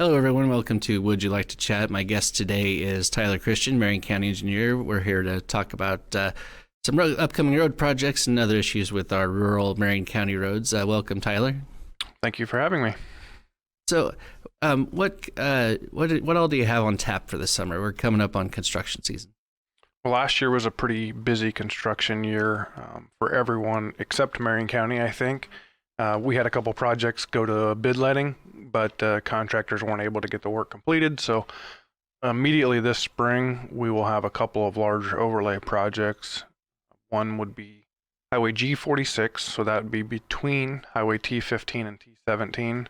Hello, everyone. Welcome to Would You Like to Chat? My guest today is Tyler Christian, Marion County Engineer. We're here to talk about some upcoming road projects and other issues with our rural Marion County roads. Welcome, Tyler. Thank you for having me. So, what all do you have on tap for this summer? We're coming up on construction season. Well, last year was a pretty busy construction year for everyone except Marion County, I think. We had a couple projects go to bid letting, but contractors weren't able to get the work completed. So immediately this spring, we will have a couple of large overlay projects. One would be Highway G46, so that would be between Highway T15 and T17,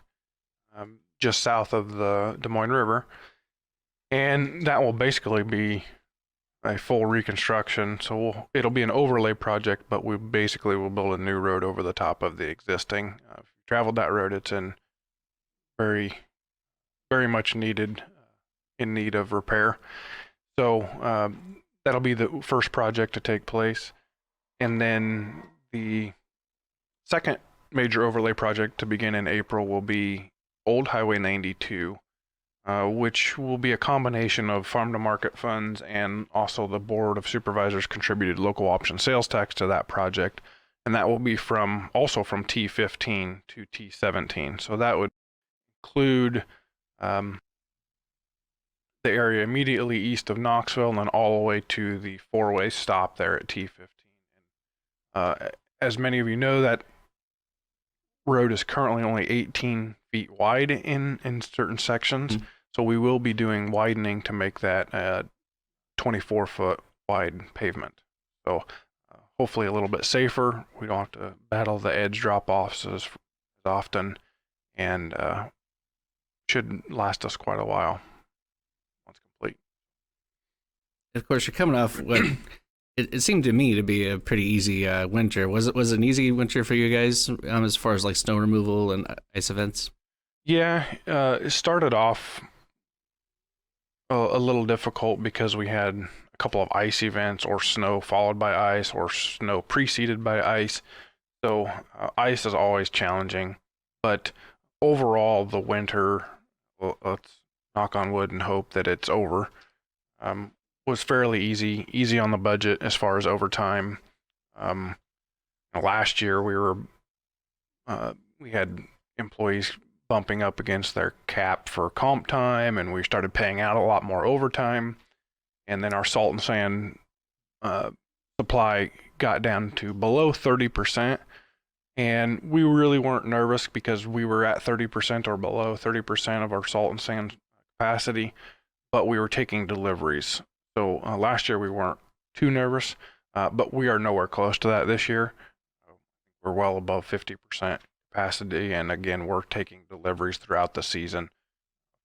just south of the Des Moines River. And that will basically be a full reconstruction. So it'll be an overlay project, but we basically will build a new road over the top of the existing. If you traveled that road, it's in very much needed, in need of repair. So that'll be the first project to take place. And then the second major overlay project to begin in April will be Old Highway 92. Which will be a combination of farm to market funds, and also the Board of Supervisors contributed local option sales tax to that project. And that will be also from T15 to T17. So that would include the area immediately east of Knoxville and then all the way to the four-way stop there at T15. As many of you know, that road is currently only 18 feet wide in certain sections. So we will be doing widening to make that 24-foot wide pavement. So hopefully a little bit safer. We don't have to battle the edge drop-offs as often, and should last us quite a while once complete. Of course, you're coming off what it seemed to me to be a pretty easy winter. Was it an easy winter for you guys as far as like snow removal and ice events? Yeah, it started off a little difficult because we had a couple of ice events, or snow followed by ice, or snow preceded by ice. So ice is always challenging, but overall the winter, let's knock on wood and hope that it's over, was fairly easy on the budget as far as overtime. Last year we had employees bumping up against their cap for comp time, and we started paying out a lot more overtime. And then our salt and sand supply got down to below 30%. And we really weren't nervous because we were at 30% or below 30% of our salt and sand capacity, but we were taking deliveries. So last year we weren't too nervous, but we are nowhere close to that this year. We're well above 50% capacity, and again, we're taking deliveries throughout the season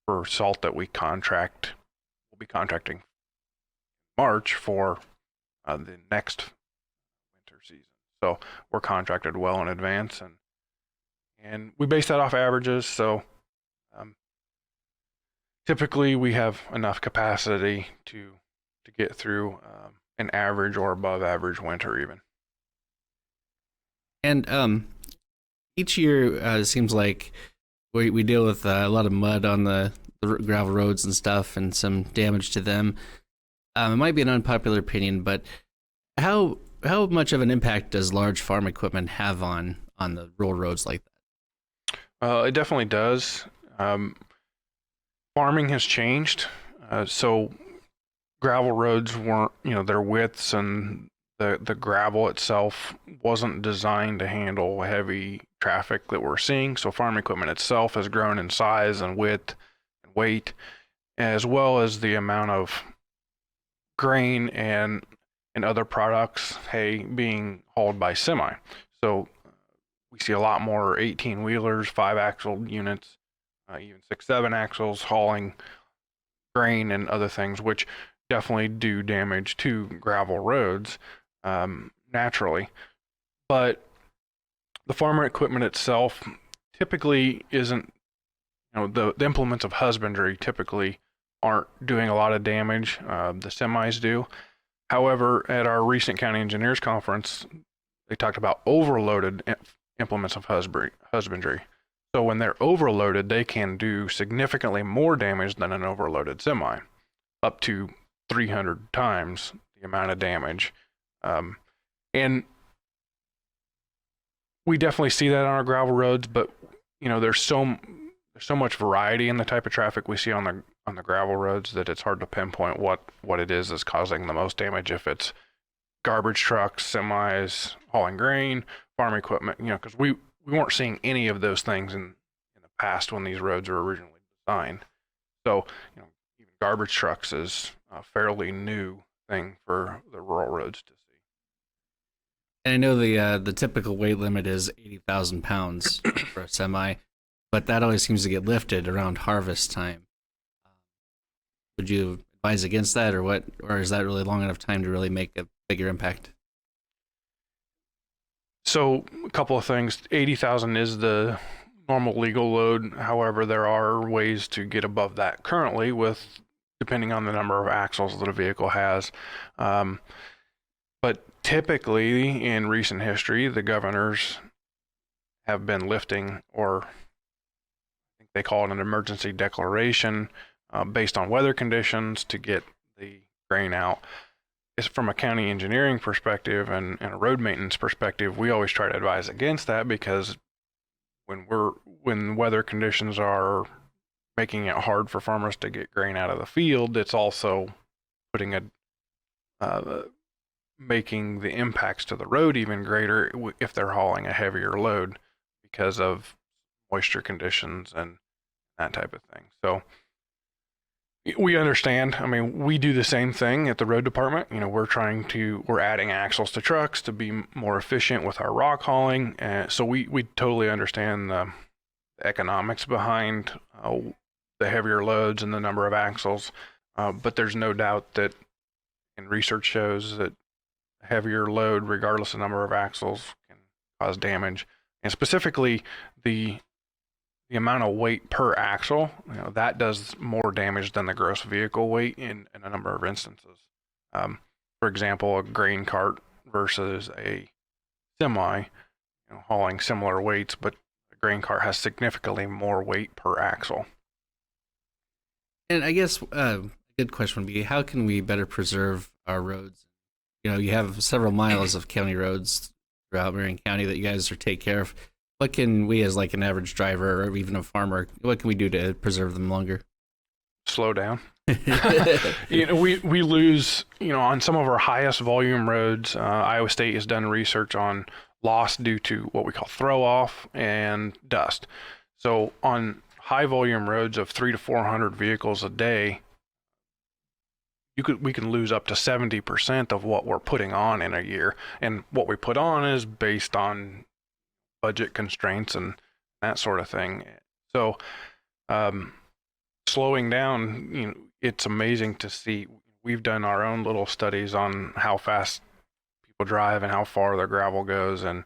for salt that we contract. We'll be contracting March for the next winter season. So we're contracted well in advance, and we base that off averages. So typically we have enough capacity to get through an average or above average winter even. And each year it seems like we deal with a lot of mud on the gravel roads and stuff, and some damage to them. It might be an unpopular opinion, but how much of an impact does large farm equipment have on the rural roads like that? It definitely does. Farming has changed, so gravel roads weren't, their widths and the gravel itself wasn't designed to handle heavy traffic that we're seeing. So farm equipment itself has grown in size and width and weight, as well as the amount of grain and other products, hay, being hauled by semi. So we see a lot more 18-wheelers, 5-axle units, even 6-7 axles hauling grain and other things, which definitely do damage to gravel roads naturally. But the farmer equipment itself typically isn't, the implements of husbandry typically aren't doing a lot of damage. The semis do. However, at our recent county engineers conference, they talked about overloaded implements of husbandry. So when they're overloaded, they can do significantly more damage than an overloaded semi, up to 300 times the amount of damage. And we definitely see that on our gravel roads, but there's so much variety in the type of traffic we see on the gravel roads that it's hard to pinpoint what it is that's causing the most damage. If it's garbage trucks, semis, hauling grain, farm equipment, because we weren't seeing any of those things in the past when these roads were originally designed. So, even garbage trucks is a fairly new thing for the rural roads to see. And I know the typical weight limit is 80,000 pounds for a semi, but that always seems to get lifted around harvest time. Would you advise against that, or what? Or is that really long enough time to really make a bigger impact? So a couple of things. 80,000 is the normal legal load. However, there are ways to get above that currently depending on the number of axles that a vehicle has. But typically in recent history, the governors have been lifting, or I think they call it an emergency declaration, based on weather conditions to get the grain out. It's from a county engineering perspective and a road maintenance perspective, we always try to advise against that, because when weather conditions are making it hard for farmers to get grain out of the field, it's also making the impacts to the road even greater if they're hauling a heavier load because of moisture conditions and that type of thing. So we understand. I mean, we do the same thing at the road department. We're adding axles to trucks to be more efficient with our rock hauling. So we totally understand the economics behind the heavier loads and the number of axles. But there's no doubt that, and research shows that a heavier load, regardless of number of axles, can cause damage. And specifically, the amount of weight per axle, that does more damage than the gross vehicle weight in a number of instances. For example, a grain cart versus a semi, hauling similar weights, but a grain cart has significantly more weight per axle. And I guess a good question would be, how can we better preserve our roads? You have several miles of county roads throughout Marion County that you guys take care of. What can we, as like an average driver or even a farmer, what can we do to preserve them longer? Slow down. We lose, on some of our highest volume roads. Iowa State has done research on loss due to what we call throw off and dust. So on high volume roads of 300 to 400 vehicles a day, we can lose up to 70% of what we're putting on in a year. And what we put on is based on budget constraints and that sort of thing. So slowing down, it's amazing to see. We've done our own little studies on how fast people drive and how far their gravel goes, and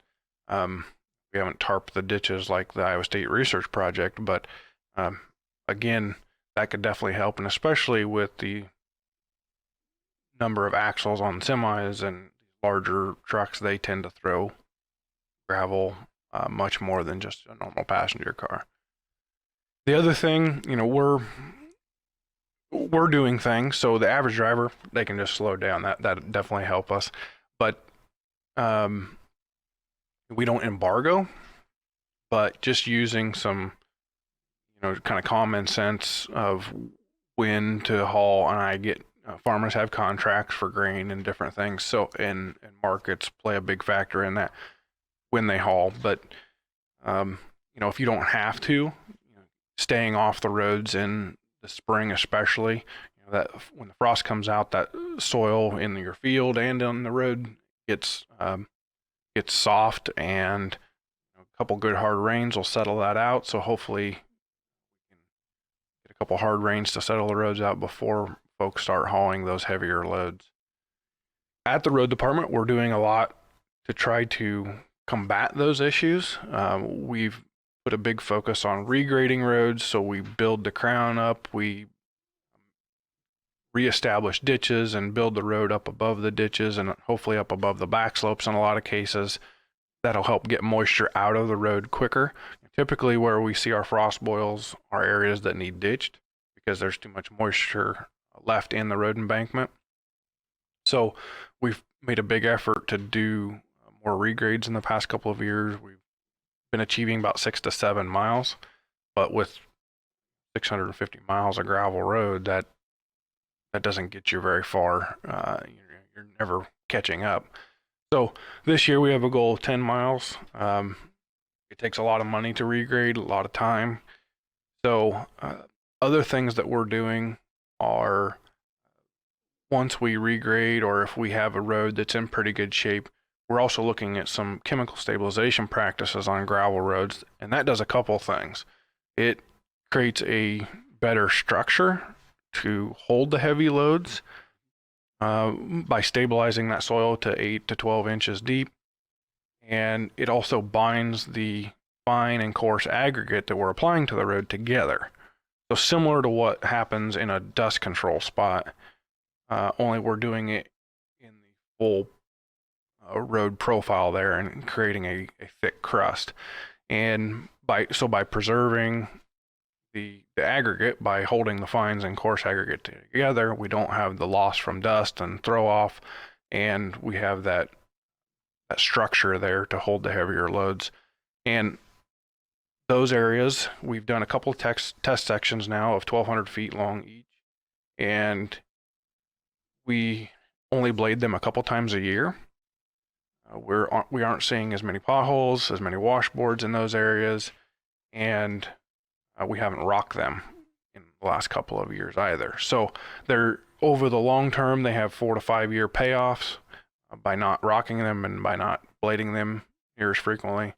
we haven't tarped the ditches like the Iowa State Research Project, but again, that could definitely help, and especially with the number of axles on semis and larger trucks, they tend to throw gravel much more than just a normal passenger car. The other thing, we're doing things so the average driver, they can just slow down. That definitely help us, but we don't embargo, but just using some kind of common sense of when to haul. And I get farmers have contracts for grain and different things, so and markets play a big factor in that when they haul. But if you don't have to, staying off the roads in the spring especially, that when the frost comes out, that soil in your field and on the road gets soft, and a couple good hard rains will settle that out. So hopefully we can get a couple hard rains to settle the roads out before folks start hauling those heavier loads. At the road department, we're doing a lot to try to combat those issues. We've put a big focus on regrading roads, so we build the crown up, we reestablish ditches and build the road up above the ditches and hopefully up above the back slopes in a lot of cases. That'll help get moisture out of the road quicker. If Typically, where we see our frost boils are areas that need ditched because there's too much moisture left in the road embankment. So we've made a big effort to do more regrades in the past couple of years. We've been achieving about 6 to 7 miles, but with 650 miles of gravel road, that doesn't get you very far. You're never catching up. So this year we have a goal of 10 miles. It takes a lot of money to regrade, a lot of time. So other things that we're doing are, once we regrade or if we have a road that's in pretty good shape, we're also looking at some chemical stabilization practices on gravel roads, and that does a couple things. It creates a better structure to hold the heavy loads by stabilizing that soil to 8 to 12 inches deep. And it also binds the fine and coarse aggregate that we're applying to the road together. So similar to what happens in a dust control spot, only we're doing it in the full road profile there and creating a thick crust. And by preserving the aggregate, by holding the fines and coarse aggregate together, we don't have the loss from dust and throw off, and we have that structure there to hold the heavier loads. And those areas, we've done a couple of test sections now of 1,200 feet long each, and we only blade them a couple times a year. We aren't seeing as many potholes, as many washboards in those areas, and we haven't rocked them in the last couple of years either. So they're, over the long term, they have 4 to 5 year payoffs by not rocking them and by not blading them near as frequently.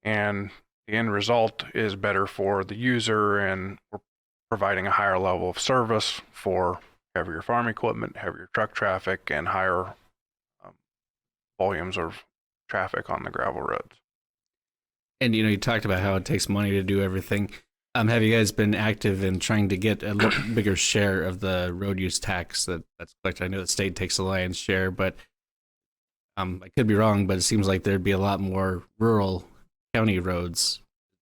And the end result is better for the user, and we're providing a higher level of service for heavier farm equipment, heavier truck traffic, and higher volumes of traffic on the gravel roads. And you talked about how it takes money to do everything. Have you guys been active in trying to get a bigger share of the road use tax that's collected? I know the state takes the lion's share, but I could be wrong, but it seems like there'd be a lot more rural county roads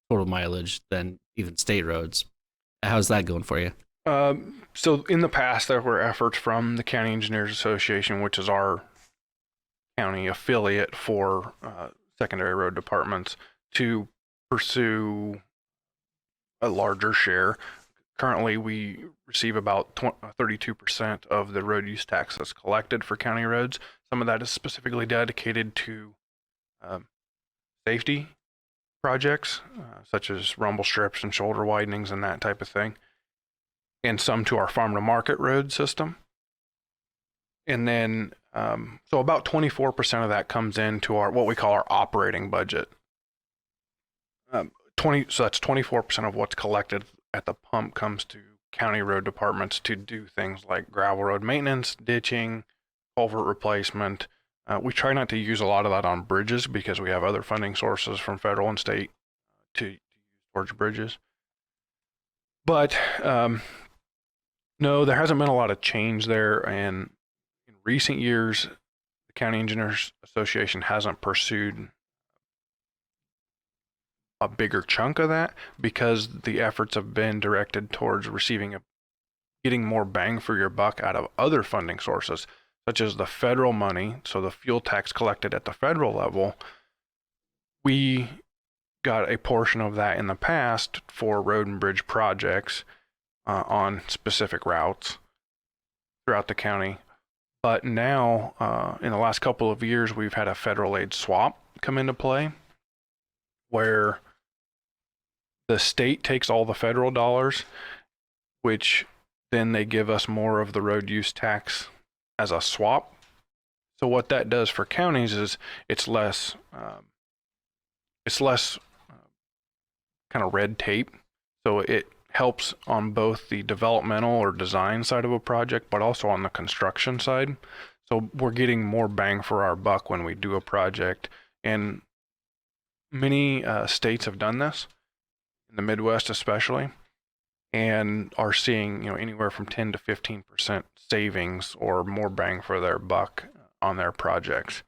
total mileage than even state roads. How's that going for you? So in the past, there were efforts from the County Engineers Association, which is our county affiliate for secondary road departments, to pursue a larger share. Currently, we receive about 32% of the road use tax that's collected for county roads. Some of that is specifically dedicated to safety projects, such as rumble strips and shoulder widenings and that type of thing, and some to our farm to market road system. And then, so about 24% of that comes into our, what we call our operating budget. So that's 24% of what's collected at the pump comes to county road departments to do things like gravel road maintenance, ditching, culvert replacement. We try not to use a lot of that on bridges because we have other funding sources from federal and state to use towards bridges. But no, there hasn't been a lot of change there. And in recent years, the County Engineers Association hasn't pursued a bigger chunk of that because the efforts have been directed towards getting more bang for your buck out of other funding sources, such as the federal money. So the fuel tax collected at the federal level, we got a portion of that in the past for road and bridge projects on specific routes throughout the county. But now, in the last couple of years, we've had a federal aid swap come into play where the state takes all the federal dollars, which then they give us more of the road use tax as a swap. So what that does for counties is it's less kind of red tape. So it helps on both the developmental or design side of a project, but also on the construction side. So we're getting more bang for our buck when we do a project. And many states have done this, in the Midwest especially, and are seeing anywhere from 10 to 15% savings or more bang for their buck on their projects.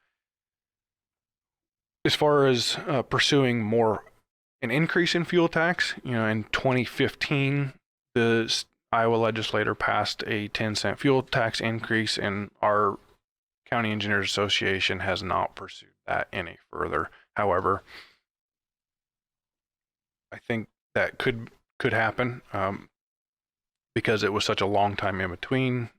As far as pursuing more an increase in fuel tax. In 2015, the Iowa legislature passed a 10-cent fuel tax increase, and our County Engineers Association has not pursued that any further. However, I think that could happen because it was such a long time in between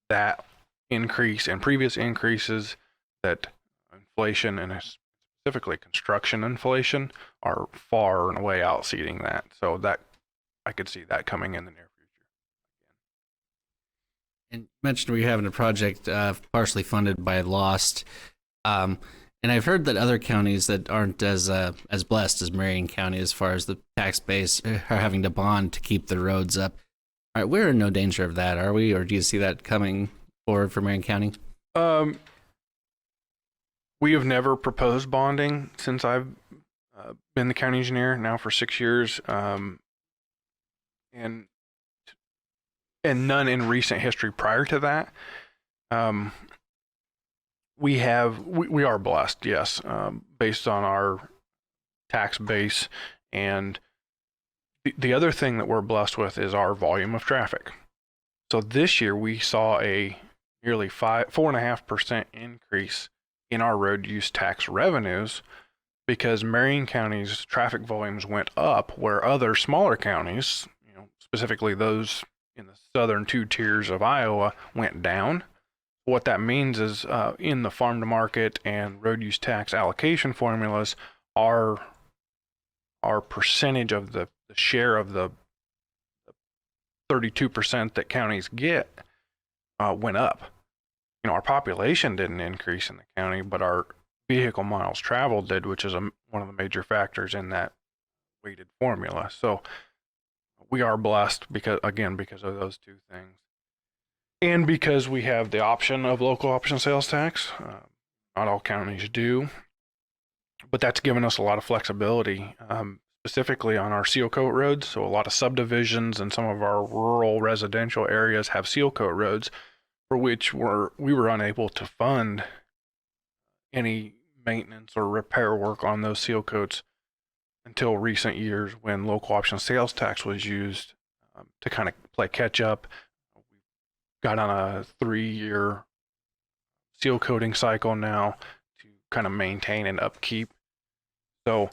that increase and previous increases that inflation, and specifically construction inflation, are far and away outseeding that. So that I could see that coming in the near future. And you mentioned we're having a project partially funded by Lost. And I've heard that other counties that aren't as blessed as Marion County as far as the tax base are having to bond to keep the roads up. All right, we're in no danger of that, are we? Or do you see that coming forward for Marion County? We have never proposed bonding since I've been the county engineer now for 6 years, and none in recent history prior to that. We are blessed, yes, based on our tax base, and the other thing that we're blessed with is our volume of traffic. So this year we saw a nearly 4.5% increase in our road use tax revenues because Marion County's traffic volumes went up, where other smaller counties, specifically those in the southern 2 tiers of Iowa, went down. What that means is in the farm to market and road use tax allocation formulas, our percentage of the share of the 32% that counties get went up. Our population didn't increase in the county, but our vehicle miles traveled did, which is one of the major factors in that weighted formula. So we are blessed because of those 2 things. And because we have the option of local option sales tax. Not all counties do, but that's given us a lot of flexibility, specifically on our seal coat roads. So a lot of subdivisions and some of our rural residential areas have seal coat roads for which we were unable to fund any maintenance or repair work on those seal coats until recent years, when local option sales tax was used to kind of play catch up. We got on a 3-year seal coating cycle now to kind of maintain and upkeep. So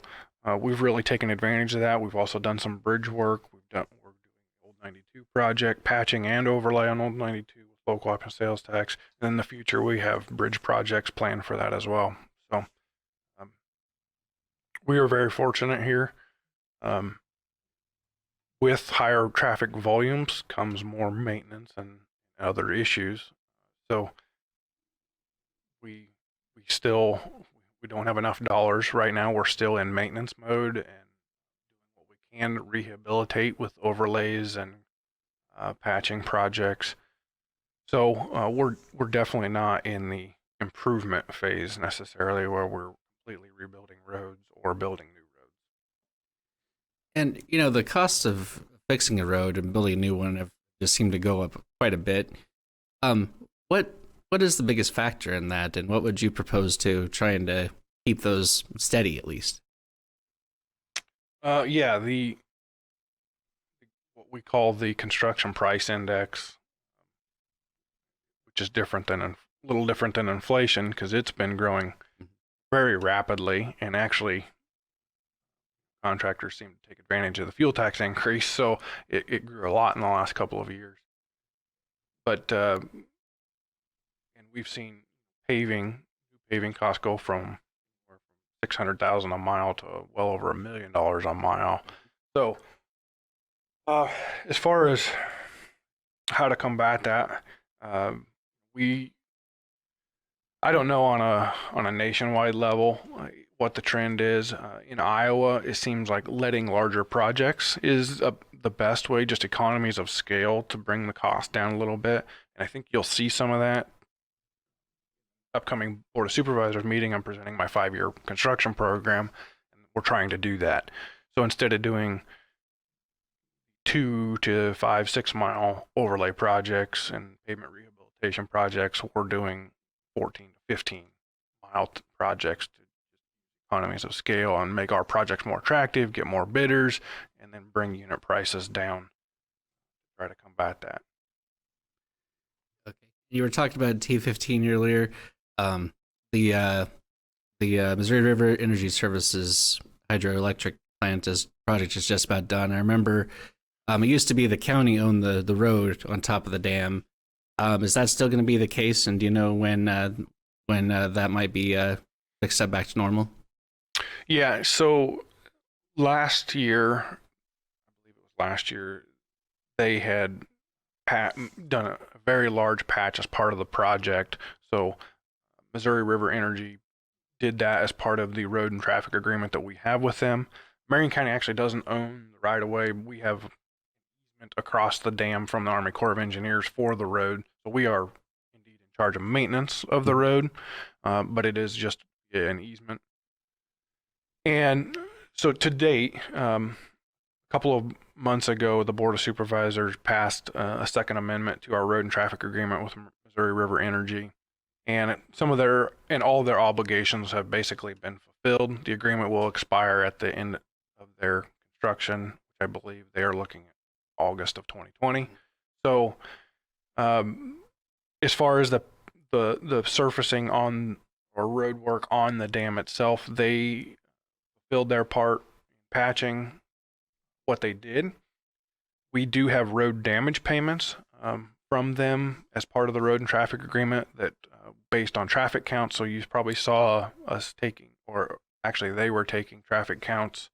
we've really taken advantage of that. We've also done some bridge work. We're doing Old 92 project, patching and overlay on Old 92 with local option sales tax. And in the future, we have bridge projects planned for that as well. So we are very fortunate here. With higher traffic volumes comes more maintenance and other issues. So we don't have enough dollars right now. We're still in maintenance mode and doing what we can to rehabilitate with overlays and patching projects. So we're definitely not in the improvement phase necessarily, where we're completely rebuilding roads or building new roads. And the cost of fixing a road and building a new one have just seemed to go up quite a bit. What is the biggest factor in that, and what would you propose to trying to keep those steady at least? What we call the construction price index, which is a little different than inflation, because it's been growing very rapidly, and actually contractors seem to take advantage of the fuel tax increase, so it grew a lot in the last couple of years. But and we've seen paving costs go from $600,000 a mile to well over $1 million a mile. So as far as how to combat that, I don't know on a nationwide level what the trend is. In Iowa, it seems like letting larger projects is the best way, just economies of scale to bring the cost down a little bit. And I think you'll see some of that upcoming Board of Supervisors meeting. I'm presenting my 5-year construction program, and we're trying to do that. So instead of doing 2 to 5, 6 mile overlay projects and pavement rehabilitation projects, we're doing 14 to 15 mile projects to economies of scale and make our projects more attractive, get more bidders, and then bring unit prices down. Try to combat that. Okay. You were talking about T15 earlier. Um, the uh, the Missouri River Energy Services hydroelectric project is just about done. I remember it used to be the county owned the road on top of the dam. Is that still going to be the case? And do you know when that might be fixed up back to normal? Yeah, so last year, I believe it was last year, they had done a very large patch as part of the project. So Missouri River Energy did that as part of the road and traffic agreement that we have with them. Marion County actually doesn't own the right of way. We have easement across the dam from the Army Corps of Engineers for the road. So we are indeed in charge of maintenance of the road, but it is just an easement. And so to date, a couple of months ago, the Board of Supervisors passed a second amendment to our road and traffic agreement with Missouri River Energy. And all of their obligations have basically been fulfilled. The agreement will expire at the end of their construction, which I believe they are looking at August of 2020. So, as far as the surfacing on or road work on the dam itself, they filled their part in patching what they did. We do have road damage payments from them as part of the road and traffic agreement that based on traffic counts. So you probably saw us taking, or actually they were taking traffic counts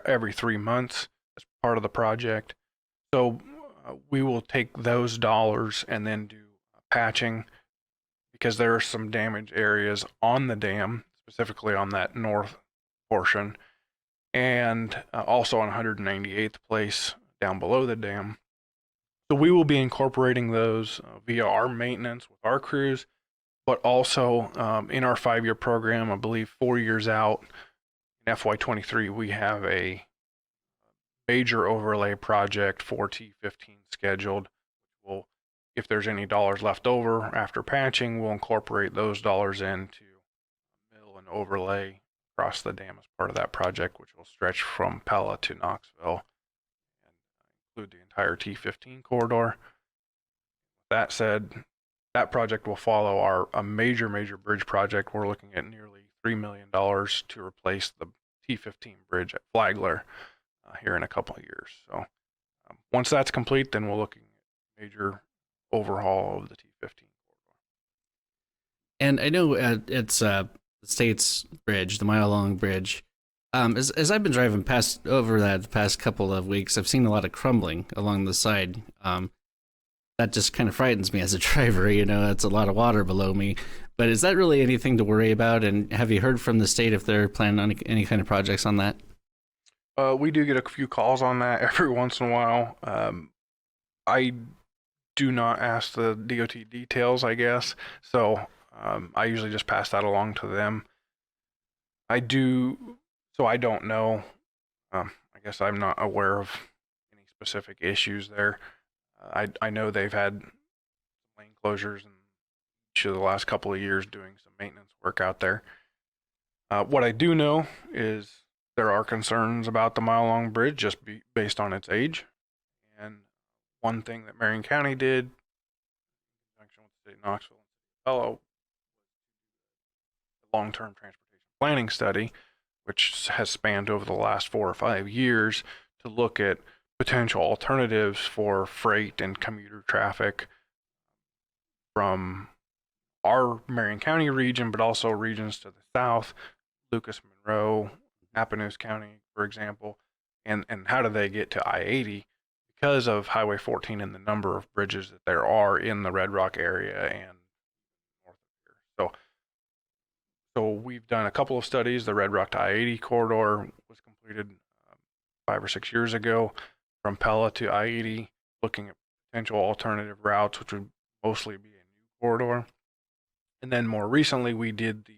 every 3 months as part of the project. So we will take those dollars and then do patching because there are some damaged areas on the dam, specifically on that north portion, and also on 198th place down below the dam. So we will be incorporating those via our maintenance with our crews, but also in our 5-year program, I believe 4 years out in FY23, we have a major overlay project for T15 scheduled. We'll, if there's any dollars left over after patching, we'll incorporate those dollars into mill and overlay across the dam as part of that project, which will stretch from Pella to Knoxville and include the entire T15 corridor. That said, that project will follow a major bridge project. We're looking at nearly $3 million to replace the T15 bridge at Flagler here in a couple of years. So once that's complete, then we're looking at major overhaul of the T15 corridor. And I know it's the state's bridge, the mile-long bridge. As I've been driving past over that the past couple of weeks, I've seen a lot of crumbling along the side. That just kind of frightens me as a driver. You know, it's a lot of water below me. But is that really anything to worry about? And have you heard from the state if they're planning on any kind of projects on that? We do get a few calls on that every once in a while. I do not ask the DOT details, I guess. So I usually just pass that along to them. I don't know. I guess I'm not aware of any specific issues there. I know they've had lane closures in each of the last couple of years doing some maintenance work out there. What I do know is there are concerns about the mile-long bridge just based on its age. And one thing that Marion County did in conjunction with the state of Knoxville and Fellow, the long-term transportation planning study, which has spanned over the last 4 or 5 years to look at potential alternatives for freight and commuter traffic from our Marion County region, but also regions to the south, Lucas Monroe, Appanoose County, for example, and how do they get to I-80 because of Highway 14 and the number of bridges that there are in the Red Rock area and north of here. So we've done a couple of studies. The Red Rock to I-80 corridor was completed 5 or 6 years ago from Pella to I-80, looking at potential alternative routes, which would mostly be a new corridor. And then more recently, we did the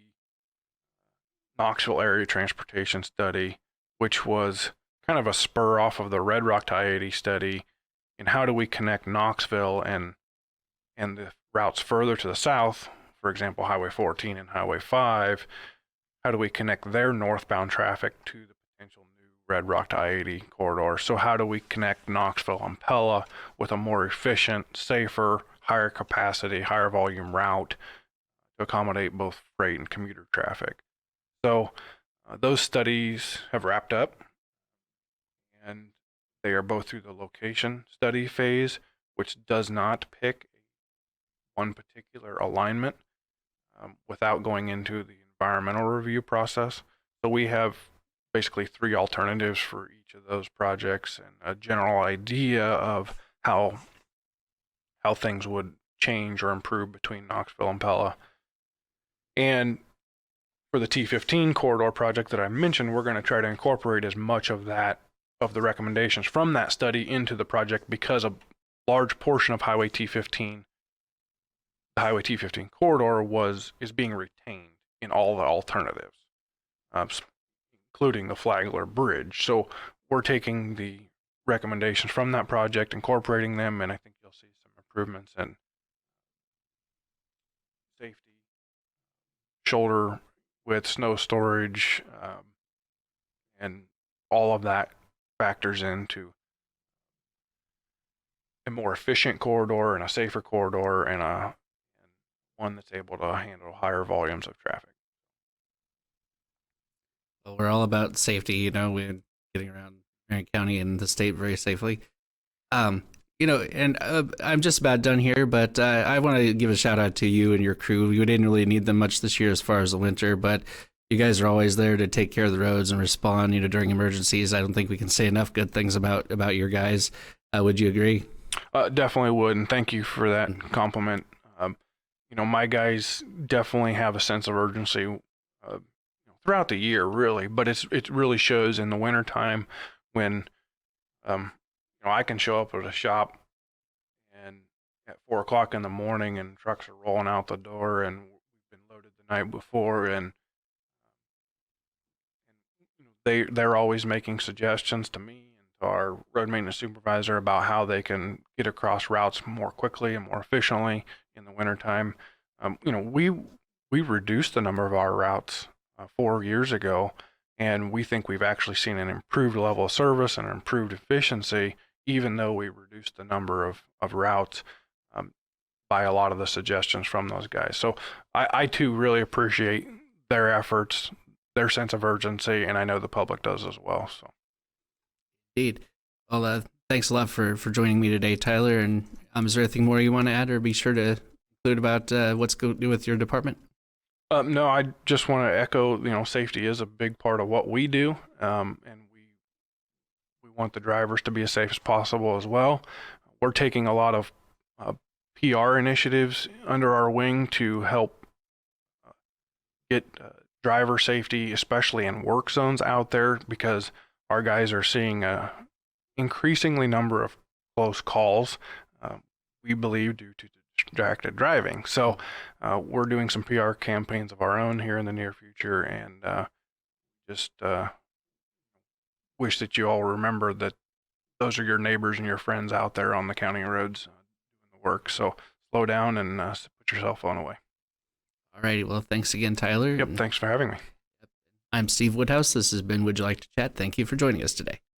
Knoxville area transportation study, which was kind of a spur off of the Red Rock to I-80 study. And how do we connect Knoxville and the routes further to the south, for example, Highway 14 and Highway 5? how do we connect their northbound traffic to the potential new Red Rock to I-80 corridor? So how do we connect Knoxville and Pella with a more efficient, safer, higher capacity, higher volume route to accommodate both freight and commuter traffic? So those studies have wrapped up, and they are both through the location study phase, which does not pick one particular alignment without going into the environmental review process. So we have basically 3 alternatives for each of those projects and a general idea of how things would change or improve between Knoxville and Pella. And for the T15 corridor project that I mentioned, we're going to try to incorporate as much of that, of the recommendations from that study into the project, because a large portion of Highway T15, the Highway T15 corridor is being retained in all the alternatives, including the Flagler Bridge. So we're taking the recommendations from that project, incorporating them, and I think you'll see some improvements in safety, shoulder width, snow storage, and all of that factors into a more efficient corridor and a safer corridor and one that's able to handle higher volumes of traffic. Well, we're all about safety, you know, we're getting around Marion County and the state very safely. You know, and I'm just about done here, but I want to give a shout out to you and your crew. You didn't really need them much this year as far as the winter, but you guys are always there to take care of the roads and respond, you know, during emergencies. I don't think we can say enough good things about your guys. Would you agree? Definitely would, and thank you for that compliment. You know, my guys definitely have a sense of urgency throughout the year, really, but it really shows in the wintertime when you know, I can show up at a shop and at 4 o'clock in the morning and trucks are rolling out the door and we've been loaded the night before, and you know, they're always making suggestions to me and to our road maintenance supervisor about how they can get across routes more quickly and more efficiently in the wintertime. You know, we reduced the number of our routes 4 years ago, and we think we've actually seen an improved level of service and an improved efficiency, even though we reduced the number of routes by a lot of the suggestions from those guys. So I too really appreciate their efforts, their sense of urgency, and I know the public does as well. So, Indeed. Well, thanks a lot for joining me today, Tyler. And is there anything more you want to add or be sure to include about what's going to do with your department? No, I just want to echo, you know, safety is a big part of what we do, and we want the drivers to be as safe as possible as well. We're taking a lot of PR initiatives under our wing to help get driver safety, especially in work zones, out there, because our guys are seeing a increasingly number of close calls, we believe due to distracted driving. So we're doing some PR campaigns of our own here in the near future, and just wish that you all remember that those are your neighbors and your friends out there on the county roads doing the work. So slow down and put your cell phone away. All righty. Well, thanks again, Tyler. Yep. Thanks for having me. I'm Steve Woodhouse. This has been Would You Like to Chat? Thank you for joining us today.